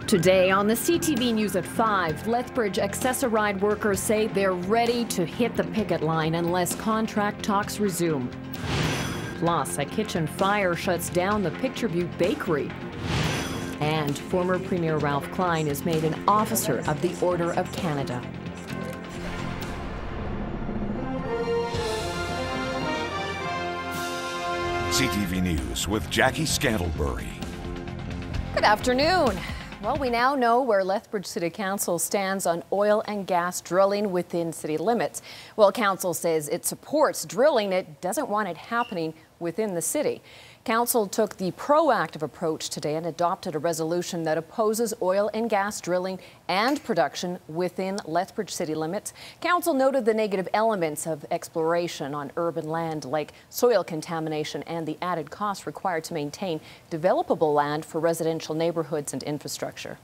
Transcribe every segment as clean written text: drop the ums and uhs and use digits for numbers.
Today on the CTV News at 5, Lethbridge Accessoride workers say they're ready to hit the picket line unless contract talks resume. Plus, a kitchen fire shuts down the Picture Butte Bakery. And former Premier Ralph Klein is made an Officer of the Order of Canada. CTV News with Jackie Scantlebury. Good afternoon. Well, we now know where Lethbridge City Council stands on oil and gas drilling within city limits. Well, Council says it supports drilling. It doesn't want it happening within the city. Council took the proactive approach today and adopted a resolution that opposes oil and gas drilling and production within Lethbridge city limits. Council noted the negative elements of exploration on urban land, like soil contamination and the added costs required to maintain developable land for residential neighborhoods and infrastructure.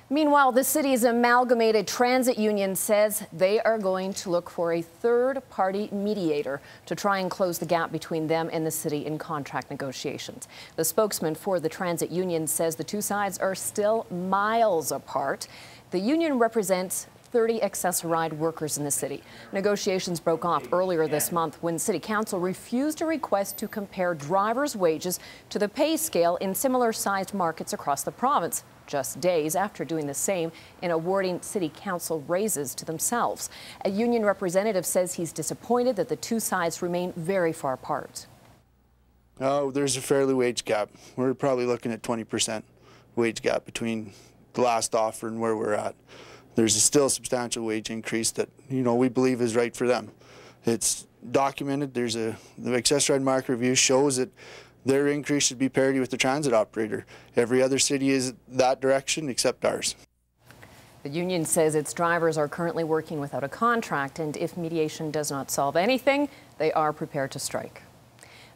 Meanwhile, the city's amalgamated transit union says they are going to look for a third-party mediator to try and close the gap between them and the city in contract negotiations. The spokesman for the transit union says the two sides are still miles apart. The union represents 30 Accessoride workers in the city. Negotiations broke off earlier this month when City Council refused a request to compare drivers' wages to the pay scale in similar-sized markets across the province, just days after doing the same in awarding City Council raises to themselves. A union representative says he's disappointed that the two sides remain very far apart. Oh, there's a fairly wage gap. We're probably looking at 20% wage gap between the last offer and where we're at. There's still a substantial wage increase that, we believe is right for them. It's documented. The Accessoride market review shows that their increase should be parity with the transit operator. Every other city is that direction except ours. The union says its drivers are currently working without a contract, and if mediation does not solve anything, they are prepared to strike.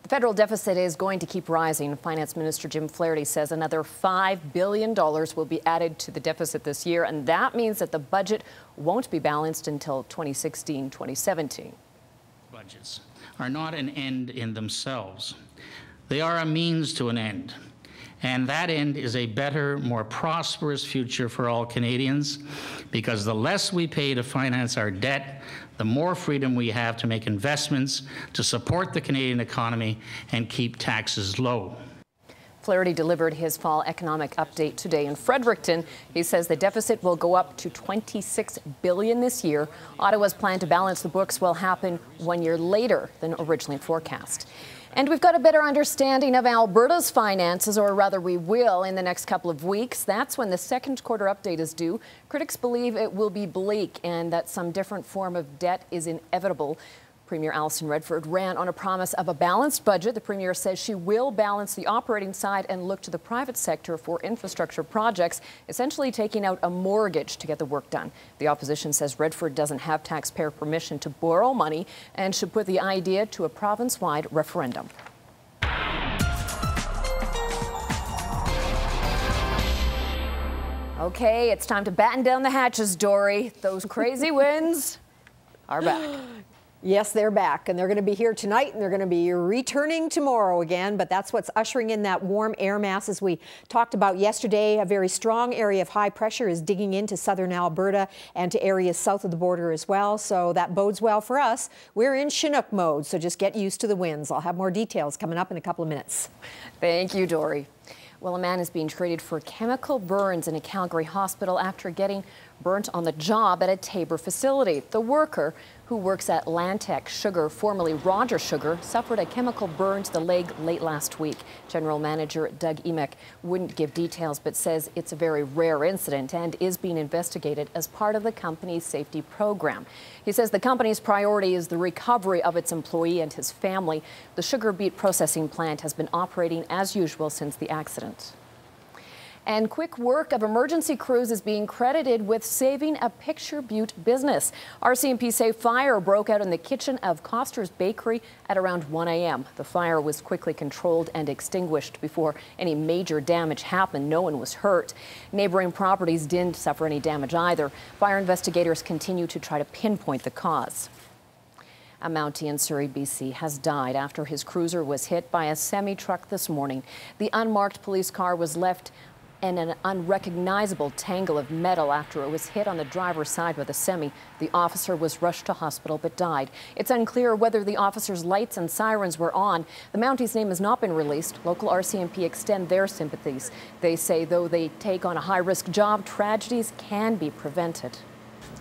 The federal deficit is going to keep rising. Finance Minister Jim Flaherty says another $5 billion will be added to the deficit this year, and that means that the budget won't be balanced until 2016-2017. Budgets are not an end in themselves. They are a means to an end. And that end is a better, more prosperous future for all Canadians, because the less we pay to finance our debt, the more freedom we have to make investments to support the Canadian economy and keep taxes low. Flaherty delivered his fall economic update today in Fredericton. He says the deficit will go up to $26 billion this year. Ottawa's plan to balance the books will happen 1 year later than originally forecast. And we've got a better understanding of Alberta's finances, or rather we will, in the next couple of weeks. That's when the second quarter update is due. Critics believe it will be bleak and that some different form of debt is inevitable. Premier Alison Redford ran on a promise of a balanced budget. The Premier says she will balance the operating side and look to the private sector for infrastructure projects, essentially taking out a mortgage to get the work done. The opposition says Redford doesn't have taxpayer permission to borrow money and should put the idea to a province-wide referendum. Okay, it's time to batten down the hatches, Dory. Those crazy winds are back. Yes, they're back, and they're going to be here tonight, and they're going to be returning tomorrow again, but that's what's ushering in that warm air mass. As we talked about yesterday, a very strong area of high pressure is digging into southern Alberta and to areas south of the border as well, so that bodes well for us. We're in Chinook mode, so just get used to the winds. I'll have more details coming up in a couple of minutes. Thank you, Dory. Well, a man is being treated for chemical burns in a Calgary hospital after getting burnt on the job at a Tabor facility. The worker, who works at Lantec Sugar, formerly Roger Sugar, suffered a chemical burn to the leg late last week. General Manager Doug Emek wouldn't give details, but says it's a very rare incident and is being investigated as part of the company's safety program. He says the company's priority is the recovery of its employee and his family. The sugar beet processing plant has been operating as usual since the accident. And quick work of emergency crews is being credited with saving a Picture Butte business. RCMP say fire broke out in the kitchen of Coster's Bakery at around 1 a.m. The fire was quickly controlled and extinguished before any major damage happened. No one was hurt. Neighboring properties didn't suffer any damage either. Fire investigators continue to try to pinpoint the cause. A Mountie in Surrey, BC, has died after his cruiser was hit by a semi-truck this morning. The unmarked police car was left in an unrecognizable tangle of metal after it was hit on the driver's side with a semi. The officer was rushed to hospital but died. It's unclear whether the officer's lights and sirens were on. The Mounties' name has not been released. Local RCMP extend their sympathies. They say though they take on a high-risk job, tragedies can be prevented.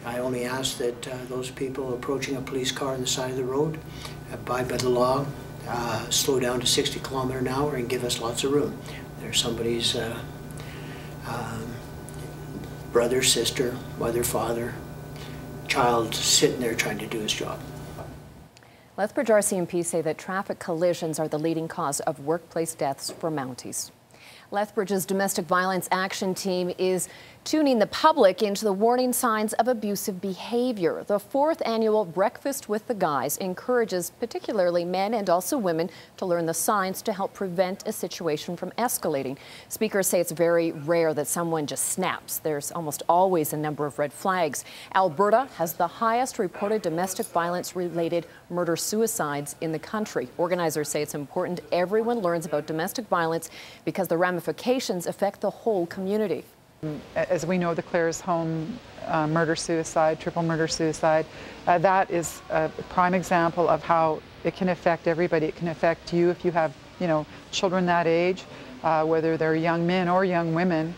I only ask that those people approaching a police car on the side of the road abide by the law, slow down to 60 km an hour and give us lots of room. There's somebody's brother, sister, mother, father, child sitting there trying to do his job. Lethbridge RCMP say that traffic collisions are the leading cause of workplace deaths for Mounties. Lethbridge's domestic violence action team is tuning the public into the warning signs of abusive behavior. The 4th annual Breakfast with the Guys encourages particularly men and also women to learn the signs to help prevent a situation from escalating. Speakers say it's very rare that someone just snaps. There's almost always a number of red flags. Alberta has the highest reported domestic violence-related murder-suicides in the country. Organizers say it's important everyone learns about domestic violence because the ramifications affect the whole community. As we know, the Clare's home murder-suicide, triple murder-suicide, that is a prime example of how it can affect everybody. It can affect you if you have, children that age, whether they're young men or young women.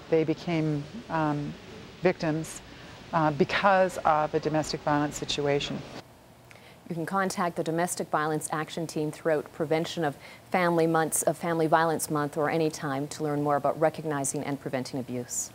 They became victims because of a domestic violence situation. You can contact the Domestic Violence Action Team throughout Prevention of Family Months of Family Violence Month or any time to learn more about recognizing and preventing abuse.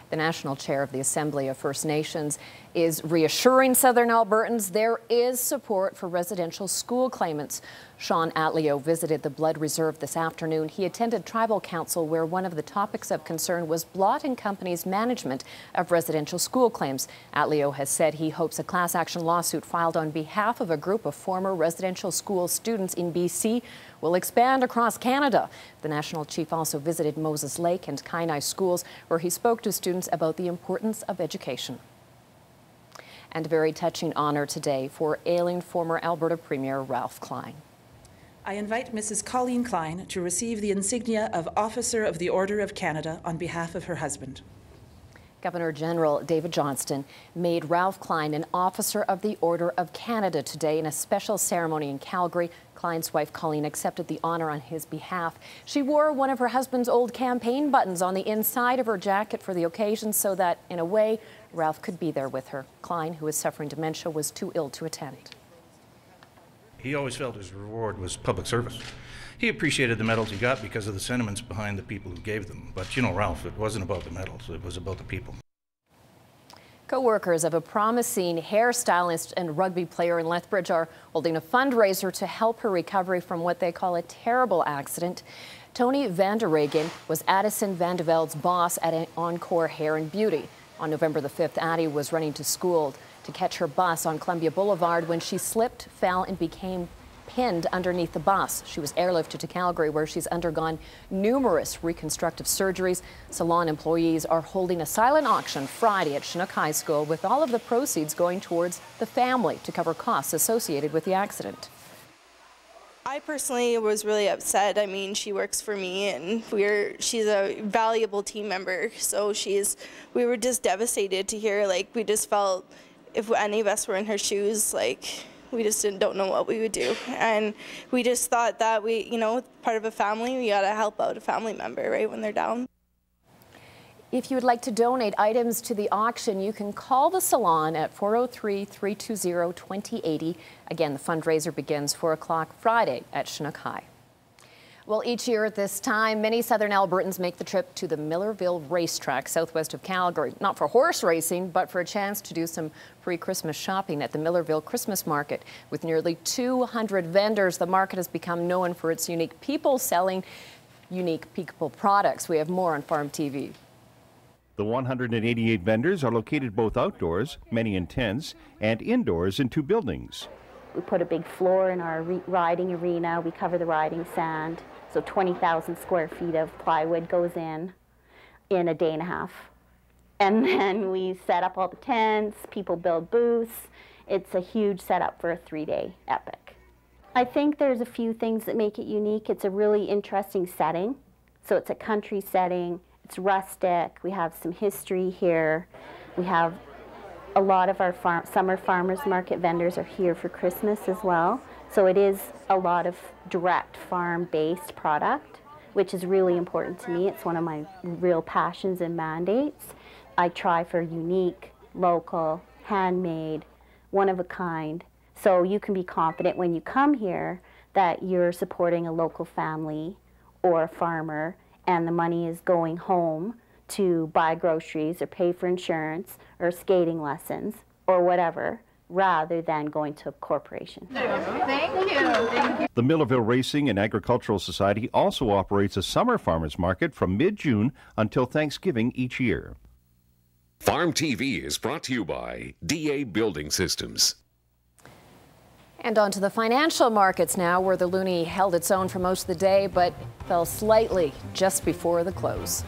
The National Chair of the Assembly of First Nations is reassuring Southern Albertans there is support for residential school claimants. Sean Atleo visited the Blood Reserve this afternoon. He attended Tribal Council where one of the topics of concern was Blott and Company's management of residential school claims. Atleo has said he hopes a class action lawsuit filed on behalf of a group of former residential school students in BC will expand across Canada. The National Chief also visited Moses Lake and Kainai schools where he spoke to students about the importance of education. And a very touching honor today for ailing former Alberta Premier Ralph Klein. I invite Mrs. Colleen Klein to receive the insignia of Officer of the Order of Canada on behalf of her husband. Governor General David Johnston made Ralph Klein an Officer of the Order of Canada today in a special ceremony in Calgary. Klein's wife Colleen accepted the honor on his behalf. She wore one of her husband's old campaign buttons on the inside of her jacket for the occasion so that, in a way, Ralph could be there with her. Klein, who is suffering dementia, was too ill to attend. He always felt his reward was public service. He appreciated the medals he got because of the sentiments behind the people who gave them. But Ralph, it wasn't about the medals, it was about the people. Co-workers of a promising hairstylist and rugby player in Lethbridge are holding a fundraiser to help her recovery from what they call a terrible accident. Tony Vanderregen was Addison Vandeveld's boss at Encore Hair and Beauty. On November the 5th, Addie was running to school to catch her bus on Columbia Boulevard when she slipped, fell, and became pinned underneath the bus. She was airlifted to Calgary, where she's undergone numerous reconstructive surgeries. Salon employees are holding a silent auction Friday at Chinook High School, with all of the proceeds going towards the family to cover costs associated with the accident. I personally was really upset. I mean, she works for me, and she's a valuable team member. So we were just devastated to hear. We just felt if any of us were in her shoes, we just don't know what we would do. And we just thought that part of a family, we gotta help out a family member, right, when they're down. If you would like to donate items to the auction, you can call the salon at 403-320-2080. Again, the fundraiser begins 4 o'clock Friday at Chinook High. Well, each year at this time, many Southern Albertans make the trip to the Millerville Racetrack southwest of Calgary, not for horse racing, but for a chance to do some pre-Christmas shopping at the Millerville Christmas Market. With nearly 200 vendors, the market has become known for its unique people selling unique people products. We have more on Farm TV. The 188 vendors are located both outdoors, many in tents, and indoors in 2 buildings. We put a big floor in our riding arena. We cover the riding sand. So 20,000 square feet of plywood goes in a day and a half. And then we set up all the tents, people build booths. It's a huge setup for a 3-day epic. I think there's a few things that make it unique. It's a really interesting setting. So it's a country setting. It's rustic. We have some history here. We have a lot of our summer farmers market vendors are here for Christmas as well. So it is a lot of direct farm-based product, which is really important to me. It's one of my real passions and mandates. I try for unique, local, handmade, one-of-a-kind. So you can be confident when you come here that you're supporting a local family or a farmer, and the money is going home to buy groceries or pay for insurance or skating lessons or whatever, rather than going to a corporation. Thank you. The Millerville Racing and Agricultural Society also operates a summer farmers market from mid-June until Thanksgiving each year. Farm TV is brought to you by DA Building Systems. And on to the financial markets now, where the loonie held its own for most of the day, but fell slightly just before the close.